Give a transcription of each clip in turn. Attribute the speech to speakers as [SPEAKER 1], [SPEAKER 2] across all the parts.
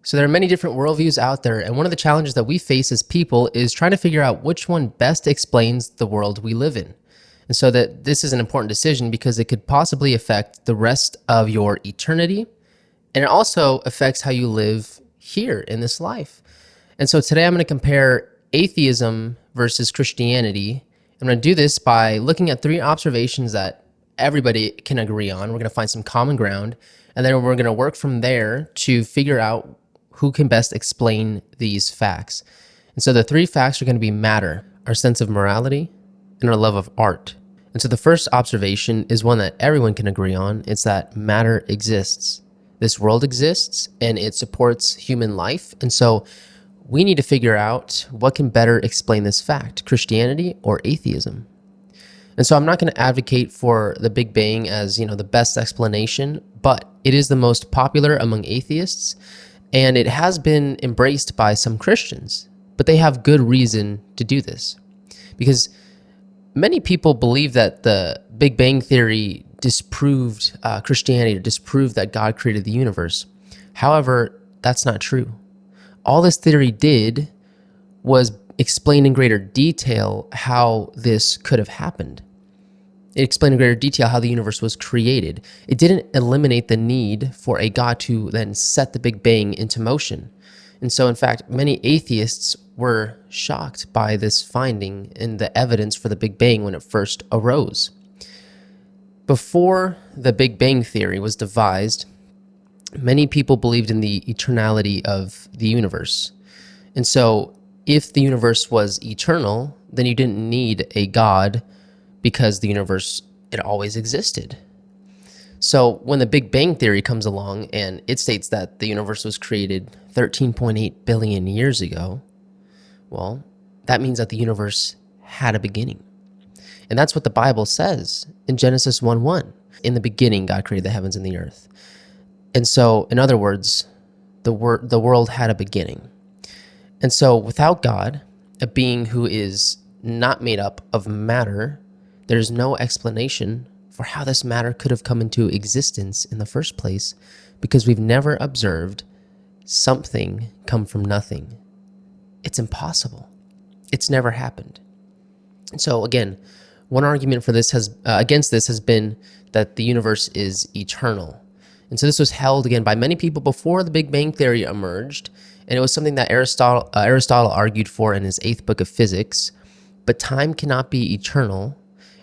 [SPEAKER 1] So there are many different worldviews out there, and one of the challenges that we face as people is trying to figure out which one best explains the world we live in. And so that this is an important decision because it could possibly affect the rest of your eternity, and it also affects how you live here in this life. And so today I'm going to compare atheism versus Christianity. I'm going to do this by looking at 3 observations that everybody can agree on. We're going to find some common ground, and then we're going to work from there to figure out who can best explain these facts. And so the 3 facts are going to be matter, our sense of morality, and our love of art. And so the first observation is one that everyone can agree on. It's that matter exists. This world exists and it supports human life. And so we need to figure out what can better explain this fact, Christianity or atheism. And so I'm not going to advocate for the Big Bang as, the best explanation, but it is the most popular among atheists. And it has been embraced by some Christians, but they have good reason to do this. Because many people believe that the Big Bang Theory disproved Christianity, disproved that God created the universe. However, that's not true. All this theory did was explain in greater detail how this could have happened. It explained in greater detail how the universe was created. It didn't eliminate the need for a God to then set the Big Bang into motion. And so, in fact, many atheists were shocked by this finding and the evidence for the Big Bang when it first arose. Before the Big Bang Theory was devised, many people believed in the eternality of the universe. And so, if the universe was eternal, then you didn't need a God because the universe, it always existed. So when the Big Bang Theory comes along and it states that the universe was created 13.8 billion years ago, well, that means that the universe had a beginning. And that's what the Bible says in Genesis 1:1. In the beginning, God created the heavens and the earth. And so, in other words, the world had a beginning. And so without God, a being who is not made up of matter, there's no explanation for how this matter could have come into existence in the first place, because we've never observed something come from nothing. It's impossible. It's never happened. And so again, one argument for this against this has been that the universe is eternal. And so this was held again by many people before the Big Bang Theory emerged, and it was something that Aristotle argued for in his 8th book of physics. But time cannot be eternal,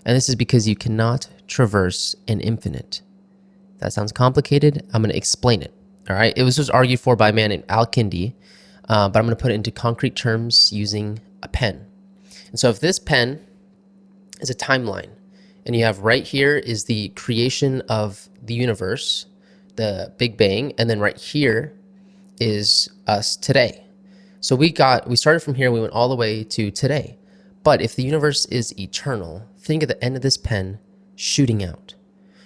[SPEAKER 1] and this is because you cannot traverse an infinite. That sounds complicated. I'm going to explain it. All right. It was just argued for by a man named Al-Kindi, but I'm going to put it into concrete terms using a pen. And so if this pen is a timeline, and you have right here is the creation of the universe, the Big Bang, and then right here is us today. So we started from here, we went all the way to today. But if the universe is eternal, think of the end of this pen shooting out,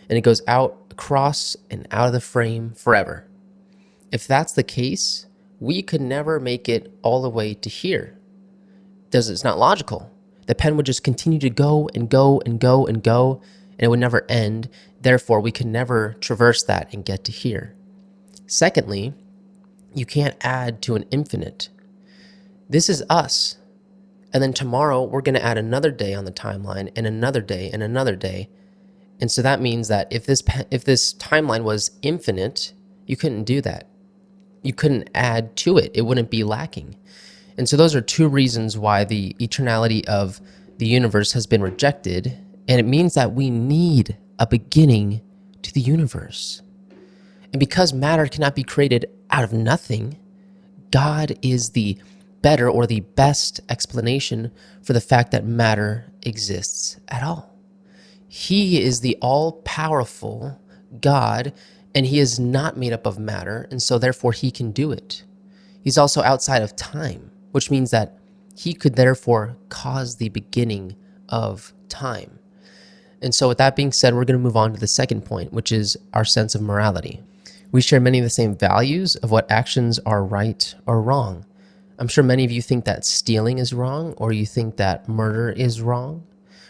[SPEAKER 1] and it goes out across and out of the frame forever. If that's the case, we could never make it all the way to here. It's not logical. The pen would just continue to go and go and go and go, and it would never end. Therefore, we could never traverse that and get to here. Secondly, you can't add to an infinite. This is us. And then tomorrow, we're going to add another day on the timeline, and another day, and another day. And so that means that if this timeline was infinite, you couldn't do that. You couldn't add to it. It wouldn't be lacking. And so those are 2 reasons why the eternality of the universe has been rejected. And it means that we need a beginning to the universe. And because matter cannot be created out of nothing, God is the better or the best explanation for the fact that matter exists at all. He is the all-powerful God, and he is not made up of matter, and so therefore he can do it. He's also outside of time, which means that he could therefore cause the beginning of time. And so with that being said, we're going to move on to the second point, which is our sense of morality. We share many of the same values of what actions are right or wrong. I'm sure many of you think that stealing is wrong, or you think that murder is wrong.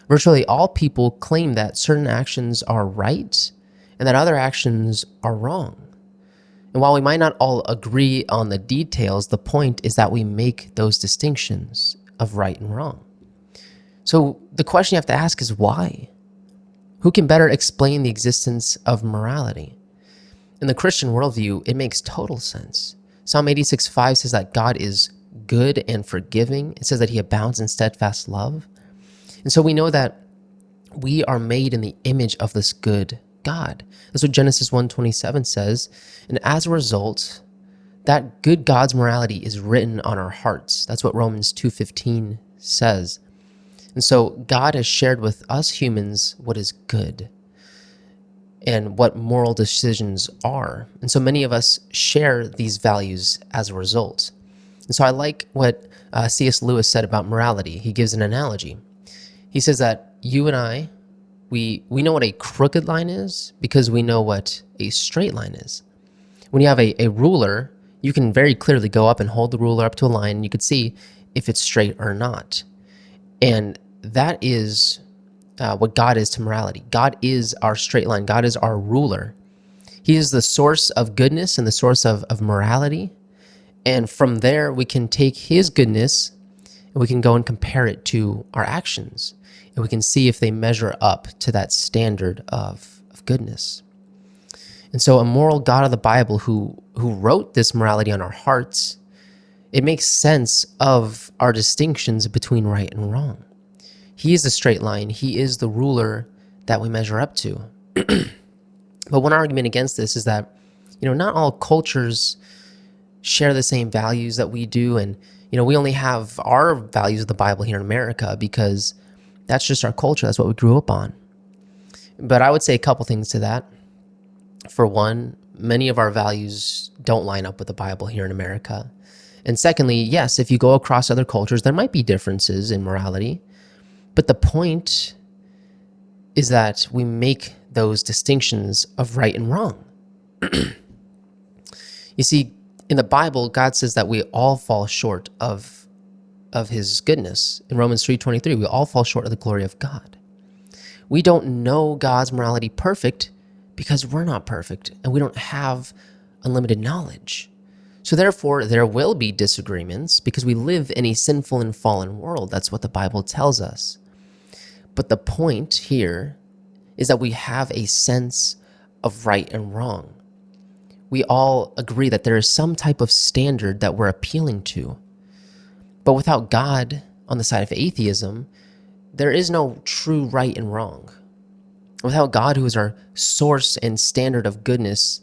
[SPEAKER 1] Virtually all people claim that certain actions are right and that other actions are wrong. And while we might not all agree on the details, the point is that we make those distinctions of right and wrong. So the question you have to ask is why? Who can better explain the existence of morality? In the Christian worldview, it makes total sense. Psalm 86:5 says that God is good and forgiving. It says that he abounds in steadfast love. And so we know that we are made in the image of this good God. That's what Genesis 1:27 says. And as a result, that good God's morality is written on our hearts. That's what Romans 2:15 says. And so God has shared with us humans what is good and what moral decisions are. And so many of us share these values as a result. And so I like what C.S. Lewis said about morality. He gives an analogy. He says that you and I, we know what a crooked line is because we know what a straight line is. When you have a ruler, you can very clearly go up and hold the ruler up to a line, and you can see if it's straight or not. And that is what God is to morality. God is our straight line. God is our ruler. He is the source of goodness and the source of morality. And from there, we can take his goodness and we can go and compare it to our actions. And we can see if they measure up to that standard of goodness. And so a moral God of the Bible who wrote this morality on our hearts, it makes sense of our distinctions between right and wrong. He is the straight line. He is the ruler that we measure up to. But one argument against this is that, not all cultures share the same values that we do. And, we only have our values of the Bible here in America because that's just our culture. That's what we grew up on. But I would say a couple things to that. For one, many of our values don't line up with the Bible here in America. And secondly, yes, if you go across other cultures, there might be differences in morality. But the point is that we make those distinctions of right and wrong. You see, in the Bible, God says that we all fall short of his goodness. In Romans 3:23, we all fall short of the glory of God. We don't know God's morality perfect because we're not perfect and we don't have unlimited knowledge. So therefore, there will be disagreements because we live in a sinful and fallen world. That's what the Bible tells us. But the point here is that we have a sense of right and wrong. We all agree that there is some type of standard that we're appealing to. But without God on the side of atheism, there is no true right and wrong. Without God, who is our source and standard of goodness,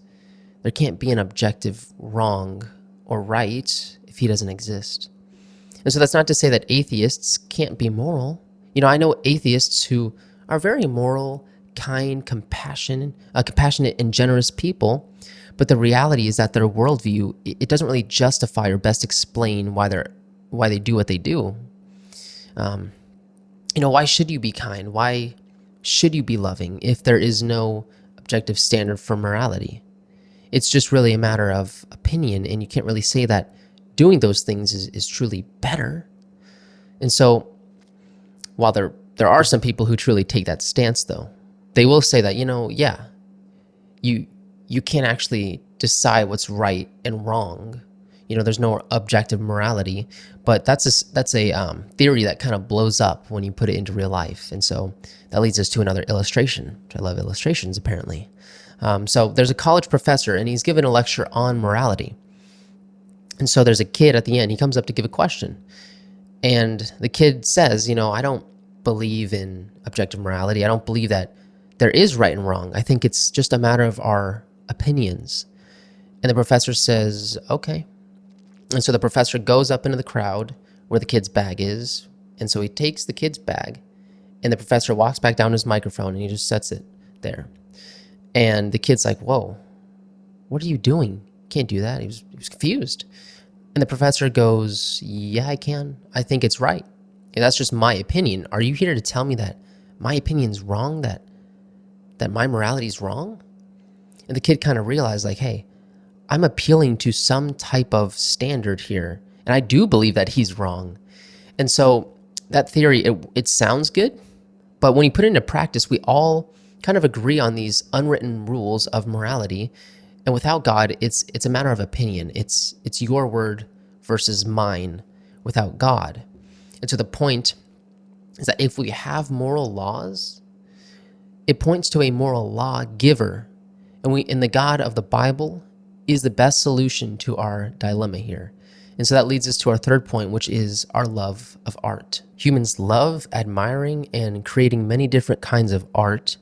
[SPEAKER 1] there can't be an objective wrong or right if he doesn't exist. And so that's not to say that atheists can't be moral. I know atheists who are very moral, kind, compassionate, and generous people, but the reality is that their worldview, it doesn't really justify or best explain why they do what they do. Why should you be kind? Why should you be loving if there is no objective standard for morality? It's just really a matter of opinion, and you can't really say that doing those things is truly better. And so, while there are some people who truly take that stance, though, they will say that, you can't actually decide what's right and wrong. There's no objective morality, but that's a theory that kind of blows up when you put it into real life. And so that leads us to another illustration, which I love illustrations, apparently. So there's a college professor, and he's given a lecture on morality. And so there's a kid at the end. He comes up to give a question. And the kid says, I don't believe in objective morality. I don't believe that there is right and wrong. I think it's just a matter of our opinions. And the professor says, okay. And so the professor goes up into the crowd where the kid's bag is. And so he takes the kid's bag, and the professor walks back down to his microphone, and he just sets it there. And the kid's like, whoa, what are you doing? You can't do that. He was confused. And the professor goes, yeah, I can. I think it's right. And that's just my opinion. Are you here to tell me that my opinion's wrong, that my morality's wrong? And the kid kind of realized, like, hey, I'm appealing to some type of standard here, and I do believe that he's wrong. And so that theory, it sounds good, but when you put it into practice, we all kind of agree on these unwritten rules of morality, And without God, it's a matter of opinion. It's your word versus mine without God. And so the point is that if we have moral laws, it points to a moral law giver. And the God of the Bible is the best solution to our dilemma here. And so that leads us to our third point, which is our love of art. Humans love admiring and creating many different kinds of art,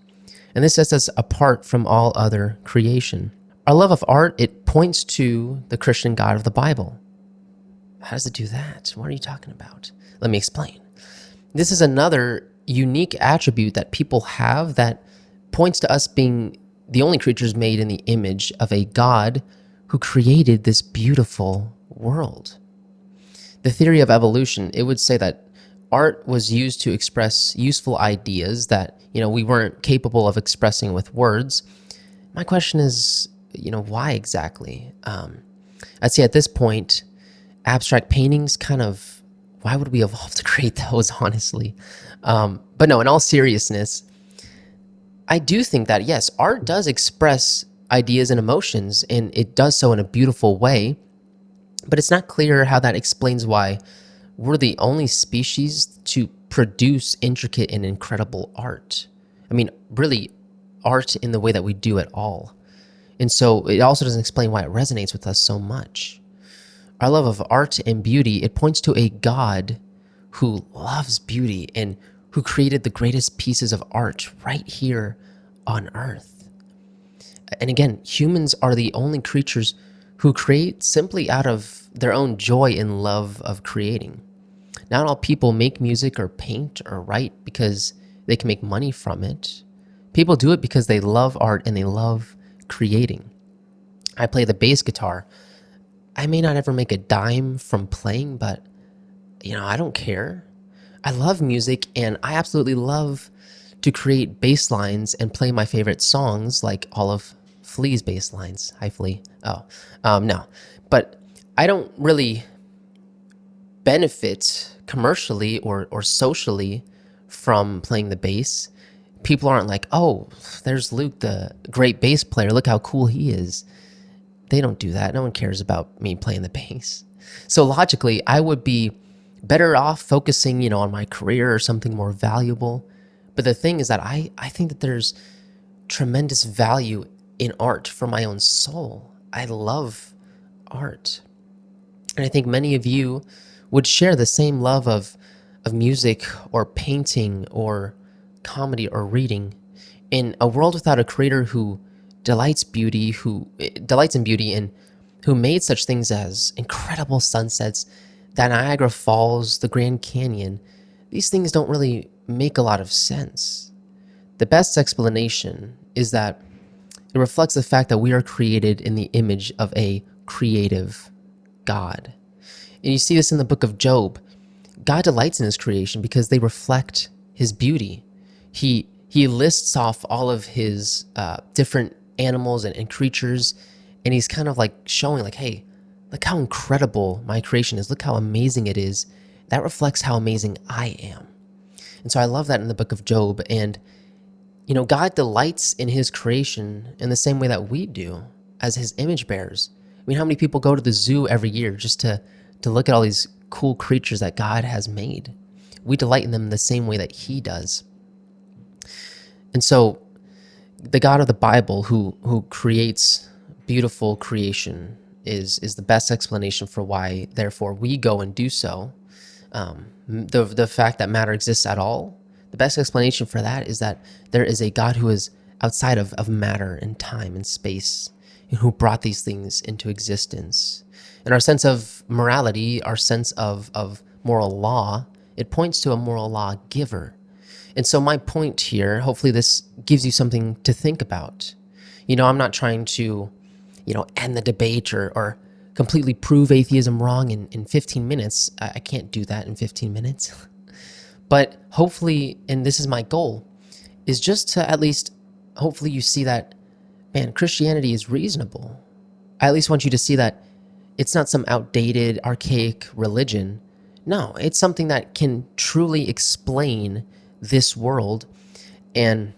[SPEAKER 1] and this sets us apart from all other creation. Our love of art, it points to the Christian God of the Bible. How does it do that? What are you talking about? Let me explain. This is another unique attribute that people have that points to us being the only creatures made in the image of a God who created this beautiful world. The theory of evolution, it would say that art was used to express useful ideas that, we weren't capable of expressing with words. My question is, why exactly? I'd say at this point, abstract paintings why would we evolve to create those, honestly? But no, in all seriousness, I do think that, yes, art does express ideas and emotions, and it does so in a beautiful way, but it's not clear how that explains why we're the only species to produce intricate and incredible art. I mean, really, art in the way that we do at all. And so it also doesn't explain why it resonates with us so much. Our love of art and beauty, it points to a God who loves beauty and who created the greatest pieces of art right here on earth. And again, humans are the only creatures who create simply out of their own joy and love of creating. Not all people make music or paint or write because they can make money from it. People do it because they love art and they love creating. I play the bass guitar. I may not ever make a dime from playing, but I don't care. I love music, and I absolutely love to create bass lines and play my favorite songs, like all of Flea's bass lines. Hi, Flea. No. But I don't really benefit commercially or socially from playing the bass. People aren't like, oh, there's Luke, the great bass player. Look how cool he is. They don't do that. No one cares about me playing the bass. So logically, I would be better off focusing, on my career or something more valuable. But the thing is that I think that there's tremendous value in art for my own soul. I love art. And I think many of you would share the same love of music or painting or comedy or reading. In a world without a creator who delights in beauty and who made such things as incredible sunsets, the Niagara Falls, the Grand Canyon, these things don't really make a lot of sense. The best explanation is that it reflects the fact that we are created in the image of a creative God. And you see this in the book of Job. God delights in his creation because they reflect his beauty. He lists off all of his different animals and creatures, and he's kind of like showing like, hey, look how incredible my creation is. Look how amazing it is. That reflects how amazing I am. And so I love that in the book of Job. And, God delights in his creation in the same way that we do as his image bearers. I mean, how many people go to the zoo every year just to look at all these cool creatures that God has made? We delight in them the same way that he does. And so the God of the Bible who creates beautiful creation is the best explanation for why, therefore, we go and do so. The fact that matter exists at all, the best explanation for that is that there is a God who is outside of matter and time and space, and who brought these things into existence. And our sense of morality, our sense of moral law, it points to a moral law giver. And so my point here, hopefully this gives you something to think about. I'm not trying to, end the debate or completely prove atheism wrong in 15 minutes. I can't do that in 15 minutes. But hopefully, and this is my goal, is just to at least, hopefully you see that, man, Christianity is reasonable. I at least want you to see that it's not some outdated, archaic religion. No, it's something that can truly explain this world. And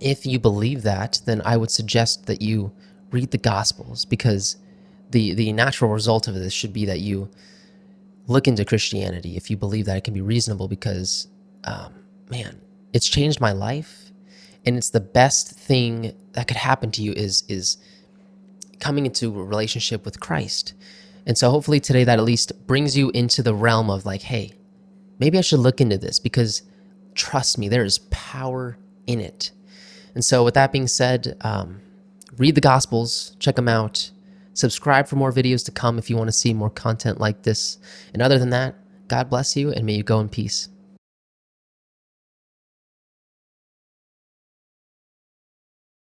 [SPEAKER 1] if you believe that, then I would suggest that you read the Gospels, because the natural result of this should be that you look into Christianity if you believe that it can be reasonable, because man, it's changed my life, and it's the best thing that could happen to you is coming into a relationship with Christ. And so hopefully today that at least brings you into the realm of like, hey, maybe I should look into this, because trust me, there is power in it. And so with that being said, read the Gospels, check them out, subscribe for more videos to come if you want to see more content like this. And other than that, God bless you, and may you go in peace.